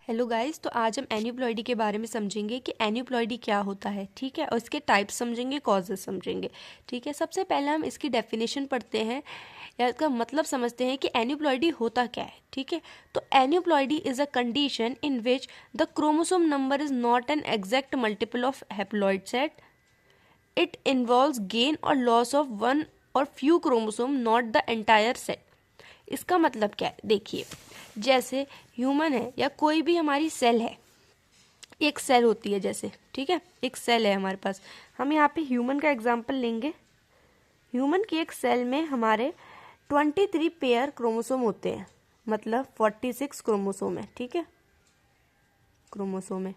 Hello guys, तो आज हम एन्यूप्लॉइडी के बारे में समझेंगे कि एन्यूप्लॉइडी क्या होता है। ठीक है, और इसके टाइप्स समझेंगे, कॉजेस समझेंगे। ठीक है, सबसे पहले हम इसकी डेफिनेशन पढ़ते हैं या इसका मतलब समझते हैं कि एन्यूप्लॉइडी होता क्या है। ठीक है, तो aneuploidy is a condition in which the chromosome number is not an exact multiple of haploid set. It involves gain और लॉस ऑफ वन और few chromosome, not the entire set. इसका मतलब क्या है, देखिए, जैसे ह्यूमन है या कोई भी हमारी सेल है, एक सेल होती है जैसे, ठीक है, एक सेल है हमारे पास। हम यहाँ पे ह्यूमन का एग्जांपल लेंगे। ह्यूमन की एक सेल में हमारे 23 पेयर क्रोमोसोम होते हैं, मतलब 46 क्रोमोसोम है। ठीक है, क्रोमोसोम है।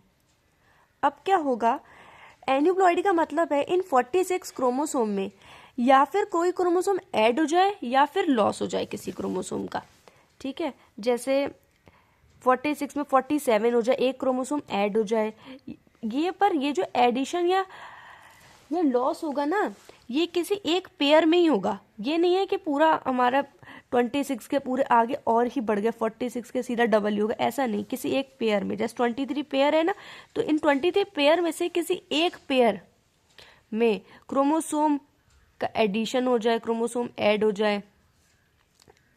अब क्या होगा, एन्यूप्लॉइडी का मतलब है इन 46 क्रोमोसोम में या फिर कोई क्रोमोसोम ऐड हो जाए या फिर लॉस हो जाए किसी क्रोमोसोम का। ठीक है, जैसे 46 में 47 हो जाए, एक क्रोमोसोम ऐड हो जाए। ये जो एडिशन या लॉस होगा ना, ये किसी एक पेयर में ही होगा। ये नहीं है कि पूरा हमारा 26 के पूरे आगे और ही बढ़ गया, 46 के सीधा डबल ही होगा, ऐसा नहीं। किसी एक पेयर में, जैसे 23 पेयर है ना, तो इन 23 पेयर में से किसी एक पेयर में क्रोमोसोम का एडिशन हो जाए, क्रोमोसोम ऐड हो जाए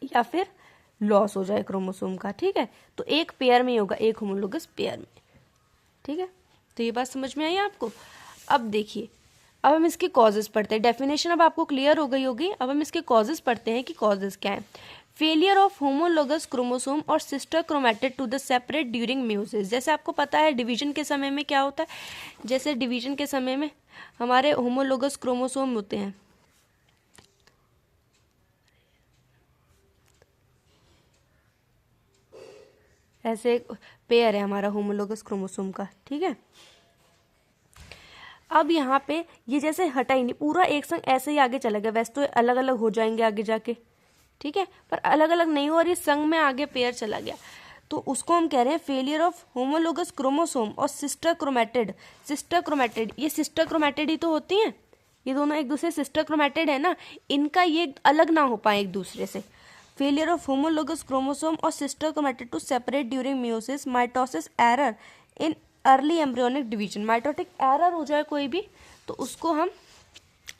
या फिर लॉस हो जाए क्रोमोसोम का। ठीक है, तो एक पेयर में ही होगा, एक होमोलोगस पेयर में। ठीक है, तो ये बात समझ में आई आपको। अब देखिए, अब हम इसके कॉजेस पढ़ते हैं। डेफिनेशन अब आपको क्लियर हो गई होगी। अब हम इसके कॉजेस पढ़ते हैं कि कॉजेस क्या है। फेलियर ऑफ होमोलोगस क्रोमोसोम और sister chromatid to the separate during meiosis. जैसे आपको पता है डिवीजन के समय में क्या होता है, जैसे डिवीजन के समय में हमारे होमोलोगस क्रोमोसोम होते हैं, ऐसे पेयर है हमारा होमोलोगस क्रोमोसोम का। ठीक है, अब यहाँ पे ये जैसे हटा ही नहीं, पूरा एक संग ऐसे ही आगे चला गया। वैसे तो अलग अलग हो जाएंगे आगे जाके, ठीक है, पर अलग अलग नहीं हो और ये संग में आगे पेयर चला गया, तो उसको हम कह रहे हैं फेलियर ऑफ होमोलोगस क्रोमोसोम और सिस्टर क्रोमैटिड। सिस्टर क्रोमैटिड, ये सिस्टर क्रोमैटिड ही तो होती हैं, ये दोनों एक दूसरे सिस्टर क्रोमैटिड है ना, इनका ये अलग ना हो पाए एक दूसरे से। फेलियर ऑफ होमोलोगस क्रोमोसोम और sister chromatid to separate during meiosis, mitosis error in early embryonic division. Mitotic error हो जाए कोई भी, तो उसको हम,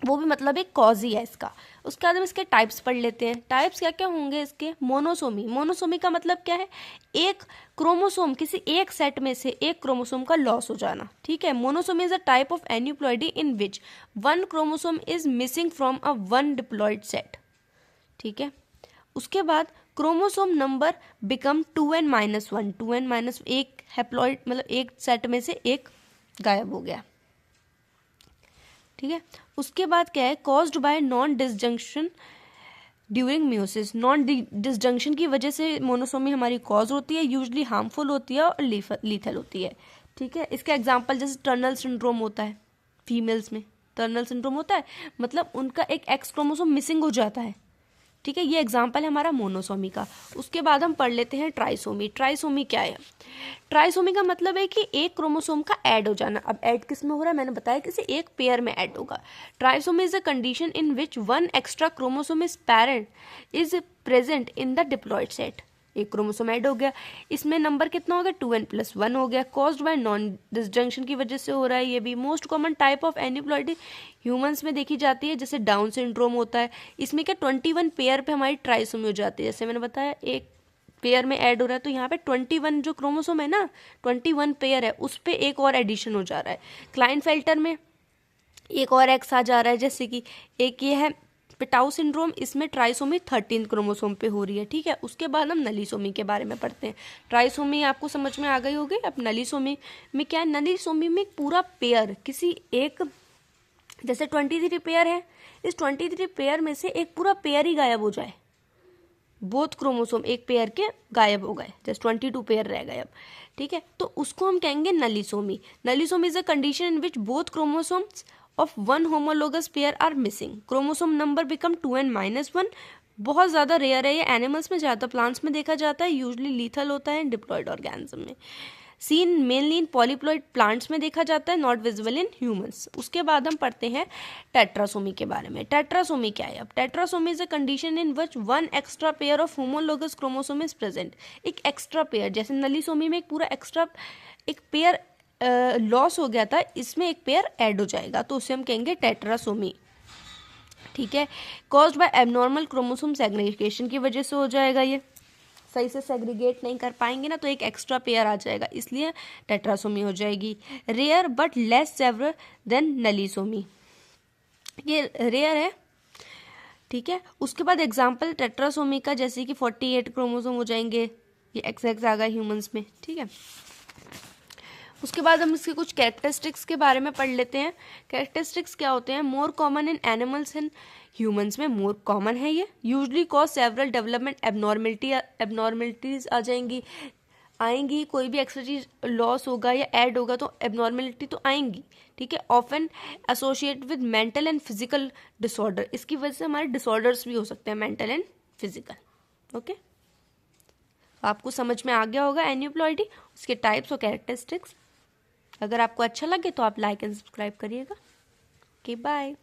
वो भी मतलब एक कॉज ही है इसका। उसके बाद हम इसके टाइप्स पढ़ लेते हैं। टाइप्स क्या क्या होंगे इसके। मोनोसोमी, मोनोसोमी का मतलब क्या है, एक क्रोमोसोम, किसी एक सेट में से एक क्रोमोसोम का लॉस हो जाना। ठीक है, monosomy is a type of aneuploidy in which one chromosome is missing from a one diploid set. ठीक है, उसके बाद chromosome number become 2n-1, 2n- एक हैप्लॉइड, मतलब एक सेट में से एक गायब हो गया। ठीक है, उसके बाद क्या है, caused by non disjunction during meiosis. Non disjunction की वजह से मोनोसोमी हमारी कॉज होती है, यूजली हार्मफुल होती है और लीथल होती है। ठीक है, इसका एग्जांपल जैसे टर्नल सिंड्रोम होता है, फीमेल्स में टर्नल सिंड्रोम होता है, मतलब उनका एक एक्स क्रोमोसोम मिसिंग हो जाता है। ठीक है, ये एग्जाम्पल है हमारा मोनोसोमी का। उसके बाद हम पढ़ लेते हैं ट्राइसोमी। ट्राइसोमी क्या है, ट्राइसोमी का मतलब है कि एक क्रोमोसोम का ऐड हो जाना। अब ऐड किस में हो रहा है, मैंने बताया किसी एक पेयर में ऐड होगा। Trisomy is a condition in which one extra chromosome is parent is present in the diploid set. एक क्रोमोसोम ऐड हो गया, इसमें नंबर कितना हो गया, 2n+1 हो गया। कॉज्ड बाय नॉन डिसजंक्शन की वजह से हो रहा है ये भी। Most common type of aneuploidy humans में देखी जाती है, जैसे डाउन सिंड्रोम होता है। इसमें क्या 21 पेयर पे हमारी ट्राइसोमी हो जाती है। जैसे मैंने बताया एक पेयर में ऐड हो रहा है, तो यहाँ पे 21 जो क्रोमोसोम है ना, 21 पेयर है, उस पे एक और एडिशन हो जा रहा है। क्लाइनफेल्टर में एक और एक्स आ जा रहा है, जैसे कि एक ये है पिटाउ सिंड्रोम, इसमें ट्राइसोमी 13 क्रोमोसोम पे हो रही है। ठीक है, उसके बाद हम नलीसोमी के बारे में पढ़ते हैं। ट्राइसोमी आपको समझ में आ गई होगी। अब नलीसोमी में क्या है, नलीसोमी में पूरा पेयर किसी एक, जैसे 23 पेयर है, इस 23 पेयर में से एक पूरा पेयर ही गायब हो जाए, बोथ क्रोमोसोम एक पेयर के गायब हो गए, जैसे 22 पेयर रह गए अब। ठीक है, तो उसको हम कहेंगे नलीसोमी। नलीसोमी is a condition in which both chromosomes of one homologous pair are missing. Chromosome number become 2n-1 बहुत ज़्यादा रेयर है ये, एनिमल्स में ज़्यादा, प्लांट्स में देखा जाता है, यूजली लीथल होता है डिप्लॉयड ऑर्गेनिज्म में। Seen mainly in polyploid plants में देखा जाता है, नॉट विजिबल इन ह्यूमंस। उसके बाद हम पढ़ते हैं टेट्रासोमी के बारे में। टेट्रासोमी क्या है? अब tetrasomy is a condition in which one extra pair of homologous chromosome is present. एक एक्स्ट्रा पेयर, जैसे नलीसोमी में एक पूरा एक्स्ट्रा एक पेयर लॉस हो गया था, इसमें एक पेयर ऐड हो जाएगा, तो उसे हम कहेंगे टेट्रासोमी। ठीक है, caused by abnormal chromosome segregation की वजह से हो जाएगा, ये सही से सेग्रीगेट नहीं कर पाएंगे ना, तो एक एक्स्ट्रा पेयर आ जाएगा, इसलिए टेट्रासोमी हो जाएगी। Rare but less severe than nullisomy, ये रेयर है। ठीक है, उसके बाद एग्जाम्पल टेट्रासोमी का, जैसे कि 48 क्रोमोसोम हो जाएंगे, ये XX आ गया ह्यूमंस में। ठीक है, उसके बाद हम इसके कुछ कैरेक्टरिस्टिक्स के बारे में पढ़ लेते हैं। कैरेक्टरिस्टिक्स क्या होते हैं? More common in animals and humans में मोर कॉमन है ये। Usually cause several development abnormalities आ आएंगी, कोई भी एक्स्ट्रा चीज लॉस होगा या ऐड होगा तो एबनॉर्मेलिटी तो आएंगी। ठीक है, often associate with mental and physical disorder, इसकी वजह से हमारे डिसऑर्डर्स भी हो सकते हैं, मेंटल एंड फिजिकल। ओके, आपको समझ में आ गया होगा एन्यूप्लॉइडी, उसके टाइप्स और कैरेक्टरिस्टिक्स। अगर आपको अच्छा लगे तो आप लाइक एंड सब्सक्राइब करिएगा। Okay, bye.